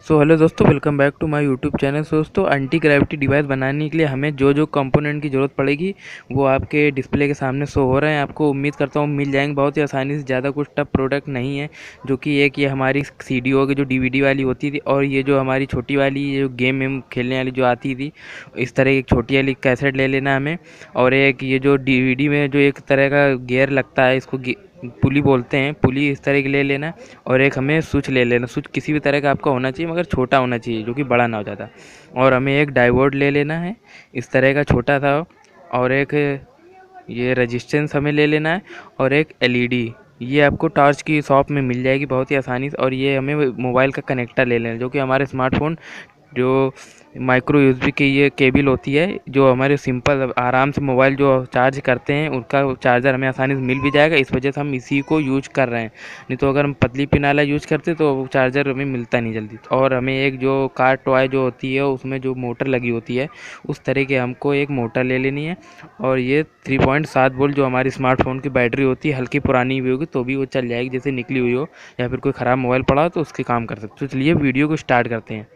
सो hello दोस्तों, welcome back to my YouTube channel. दोस्तों, anti gravity device बनाने के लिए हमें जो जो कंपोनेंट की ज़रूरत पड़ेगी वो आपके डिस्प्ले के सामने शो हो रहे हैं। आपको उम्मीद करता हूँ मिल जाएंगे बहुत ही आसानी से। ज़्यादा कुछ टफ प्रोडक्ट नहीं है। जो कि एक ये हमारी सीडी होगी जो डीवीडी वाली होती थी, और ये जो हमारी छोटी वाली ये जो गेम वेम खेलने वाली जो आती थी, इस तरह की छोटी वाली कैसेट ले लेना हमें। और एक ये जो डीवीडी में जो एक तरह का गियर लगता है, इसको पुली बोलते हैं, पुली इस तरह की ले लेना। और एक हमें स्विच ले लेना। स्विच किसी भी तरह का आपका होना चाहिए, मगर छोटा होना चाहिए, जो कि बड़ा ना हो ज़्यादा। और हमें एक डायोड ले लेना है इस तरह का छोटा था। और एक ये रेजिस्टेंस हमें ले लेना है। और एक एलईडी, ये आपको टॉर्च की शॉप में मिल जाएगी बहुत ही आसानी से। और ये हमें मोबाइल का कनेक्टर ले लेना, जो कि हमारे स्मार्टफोन जो माइक्रो यूएसबी की ये केबल होती है, जो हमारे सिंपल आराम से मोबाइल जो चार्ज करते हैं उनका चार्जर हमें आसानी से मिल भी जाएगा। इस वजह से हम इसी को यूज कर रहे हैं। नहीं तो अगर हम पतली पिन वाला यूज करते तो वो चार्जर हमें मिलता नहीं जल्दी। और हमें एक जो कार टॉय जो होती है उसमें जो मोटर लगी होती है, उस तरह के हमको एक मोटर ले लेनी है। और ये 3.7 वोल्ट जो हमारी स्मार्टफोन की बैटरी होती है, हल्की पुरानी भी होगी तो भी वो चल जाएगी, जैसे निकली हुई हो या फिर कोई ख़राब मोबाइल पड़ा हो तो उसके काम कर सकते। तो चलिए वीडियो को स्टार्ट करते हैं।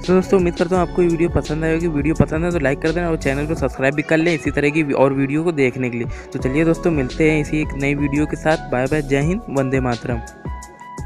तो दोस्तों उम्मीद करता हूँ आपको ये वीडियो पसंद आएगी। वीडियो पसंद है तो लाइक कर देना और चैनल को सब्सक्राइब भी कर लें इसी तरह की और वीडियो को देखने के लिए। तो चलिए दोस्तों मिलते हैं इसी एक नई वीडियो के साथ। बाय बाय, जय हिंद, वंदे मातरम।